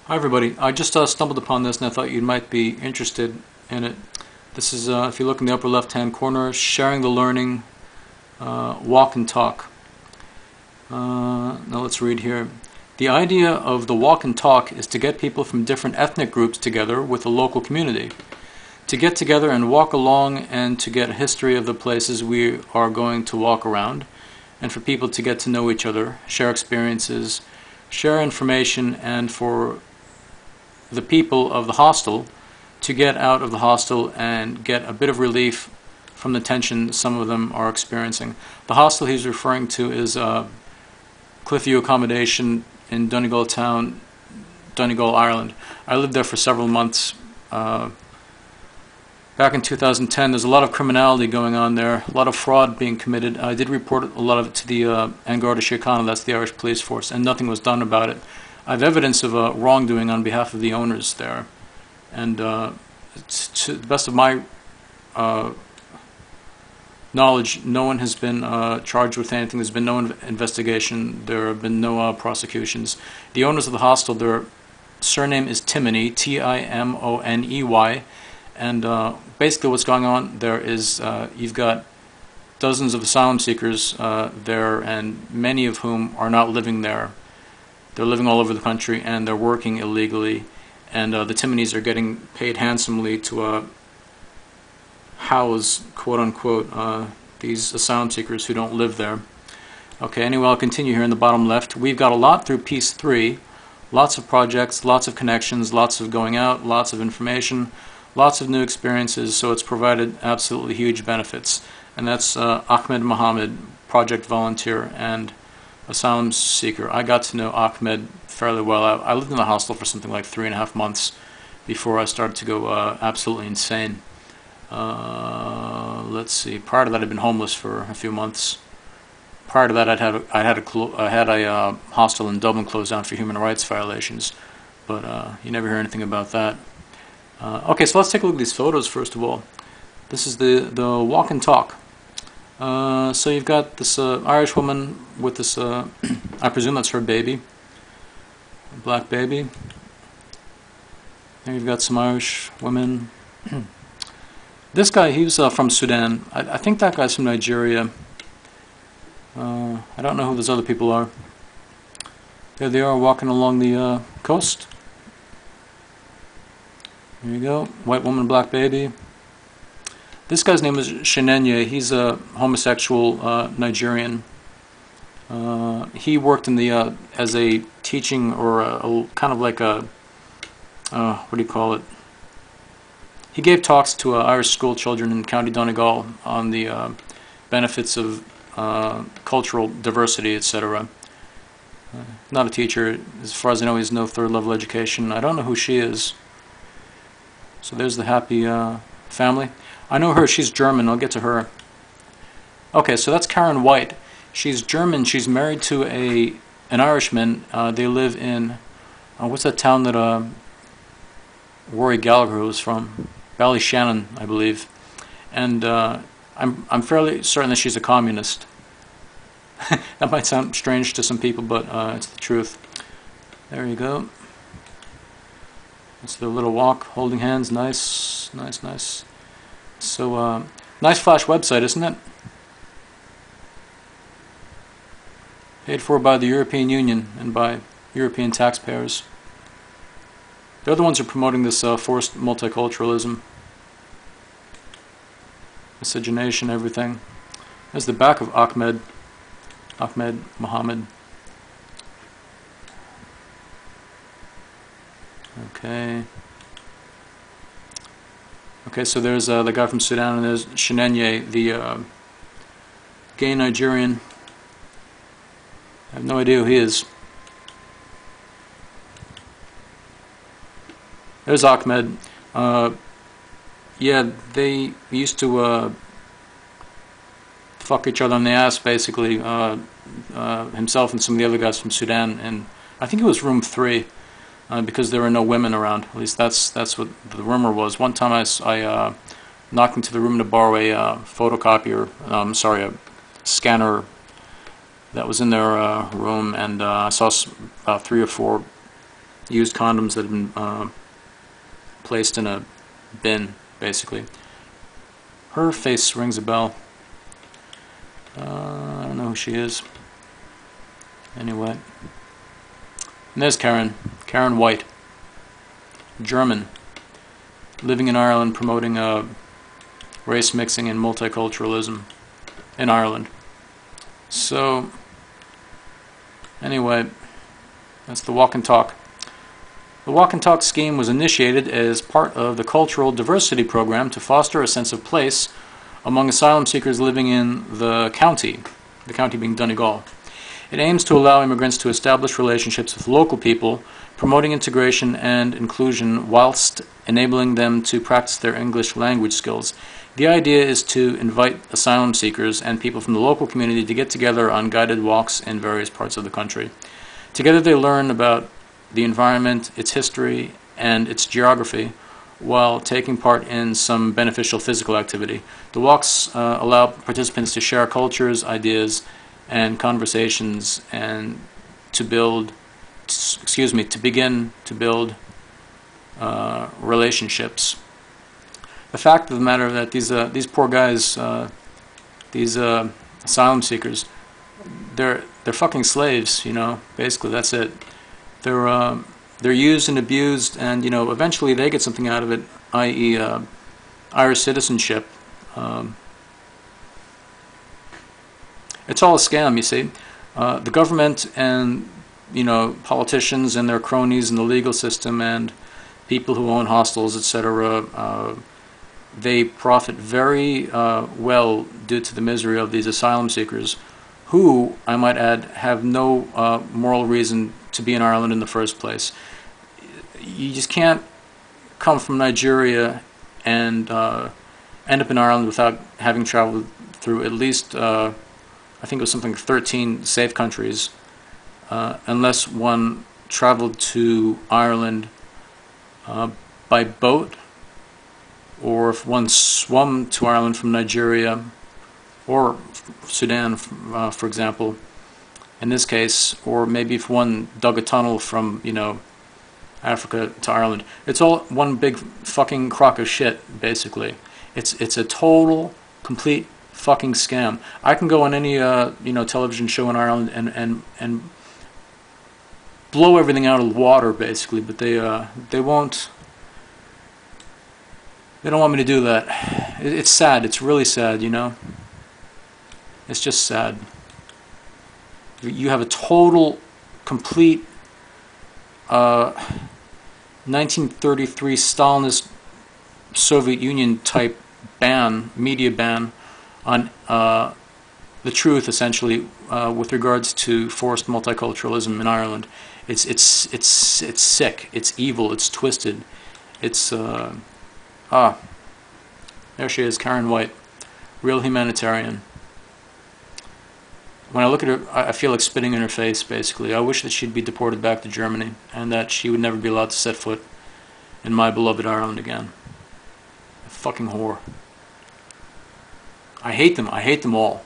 Hi everybody. I just stumbled upon this and I thought you might be interested in it. This is, if you look in the upper left hand corner, Sharing the Learning Walk and Talk. Now let's read here. The idea of the walk and talk is to get people from different ethnic groups together with a local community. To get together and walk along and to get a history of the places we are going to walk around, and for people to get to know each other, share experiences, share information, and for the people of the hostel to get out of the hostel and get a bit of relief from the tension some of them are experiencing. The hostel he's referring to is Cliffview Accommodation in Donegal Town, Donegal, Ireland. I lived there for several months. Back in 2010, there's a lot of criminality going on there, a lot of fraud being committed. I did report a lot of it to the An Garda Síochána, that's the Irish police force, and nothing was done about it. I have evidence of wrongdoing on behalf of the owners there, and to the best of my knowledge, no one has been charged with anything. There's been no investigation. There have been no prosecutions. The owners of the hostel, their surname is Timoney, Timoney, and basically what's going on there is you've got dozens of asylum seekers there, and many of whom are not living there. They're living all over the country and they're working illegally, and the Timoneys are getting paid handsomely to house, quote unquote, these asylum seekers who don't live there. Okay, anyway, I'll continue here in the bottom left. We've got a lot through Piece 3, lots of projects, lots of connections, lots of going out, lots of information, lots of new experiences, so it's provided absolutely huge benefits. And that's Ahmed Mohammed, project volunteer and asylum seeker. I got to know Ahmed fairly well. I lived in the hostel for something like 3.5 months before I started to go absolutely insane. Let's see. Prior to that, I'd been homeless for a few months. Prior to that, I had a hostel in Dublin closed down for human rights violations, but you never hear anything about that. Okay, so let's take a look at these photos first of all. This is the walk and talk. So you've got this Irish woman with this, I presume that's her baby, a black baby. There you've got some Irish women. This guy, he was from Sudan. I think that guy's from Nigeria. I don't know who those other people are. There they are walking along the coast. There you go, white woman, black baby. This guy's name is Shenenye. He's a homosexual Nigerian. He worked in the as a teaching or a kind of like a what do you call it? He gave talks to Irish school children in County Donegal on the benefits of cultural diversity, etc. Not a teacher, as far as I know. He has no third-level education. I don't know who she is. So there's the happy family. I know her, she's German, I'll get to her. Okay, so that's Karen White. She's German, she's married to an Irishman. They live in, what's that town that Rory Gallagher was from? Ballyshannon, I believe. And I'm fairly certain that she's a communist. That might sound strange to some people, but it's the truth. There you go. It's their little walk, holding hands, nice, nice, nice. So, nice flash website, isn't it? Paid for by the European Union and by European taxpayers. They're the ones who are promoting this forced multiculturalism, miscegenation, everything. There's the back of Ahmed Mohammed. Okay. Okay, so there's the guy from Sudan, and there's Shenenye, the gay Nigerian. I have no idea who he is. There's Ahmed. Yeah, they used to fuck each other on the ass, basically. Himself and some of the other guys from Sudan, and I think it was room 3. Because there were no women around. At least that's what the rumor was. One time I knocked into the room to borrow a photocopier, a scanner that was in their room, and I saw about 3 or 4 used condoms that have been placed in a bin, basically. Her face rings a bell. I don't know who she is. Anyway. And there's Karen. Karen White. German. Living in Ireland, promoting race mixing and multiculturalism in Ireland. So, anyway, that's the Walk and Talk. The Walk and Talk scheme was initiated as part of the Cultural Diversity Program to foster a sense of place among asylum seekers living in the county being Donegal. It aims to allow immigrants to establish relationships with local people, promoting integration and inclusion whilst enabling them to practice their English language skills. The idea is to invite asylum seekers and people from the local community to get together on guided walks in various parts of the country. Together they learn about the environment, its history, and its geography, while taking part in some beneficial physical activity. The walks allow participants to share cultures, ideas, and conversations, and to begin to build relationships. The fact of the matter is that these poor guys, these asylum seekers, they're fucking slaves. You know, basically that's it. They're used and abused, and you know, eventually they get something out of it, i.e., Irish citizenship. It's all a scam, you see. The government and, you know, politicians and their cronies in the legal system and people who own hostels, etc., they profit very well due to the misery of these asylum seekers, who, I might add, have no moral reason to be in Ireland in the first place. You just can't come from Nigeria and end up in Ireland without having traveled through at least I think it was something 13 safe countries, unless one traveled to Ireland by boat, or if one swum to Ireland from Nigeria or Sudan, for example, in this case, or maybe if one dug a tunnel from, you know, Africa to Ireland. It's all one big fucking crock of shit, basically. It's a total, complete fucking scam. I can go on any you know, television show in Ireland and blow everything out of the water, basically, but they won't. They don't want me to do that. It's sad. It's really sad, you know. It's just sad. You have a total, complete 1933 Stalinist Soviet Union type ban, media ban, on the truth, essentially, with regards to forced multiculturalism in Ireland. It's sick. It's evil. It's twisted. It's there she is, Karen White, real humanitarian. When I look at her, I feel like spitting in her face, basically. I wish that she'd be deported back to Germany, and that she would never be allowed to set foot in my beloved Ireland again. A fucking whore. I hate them. I hate them all.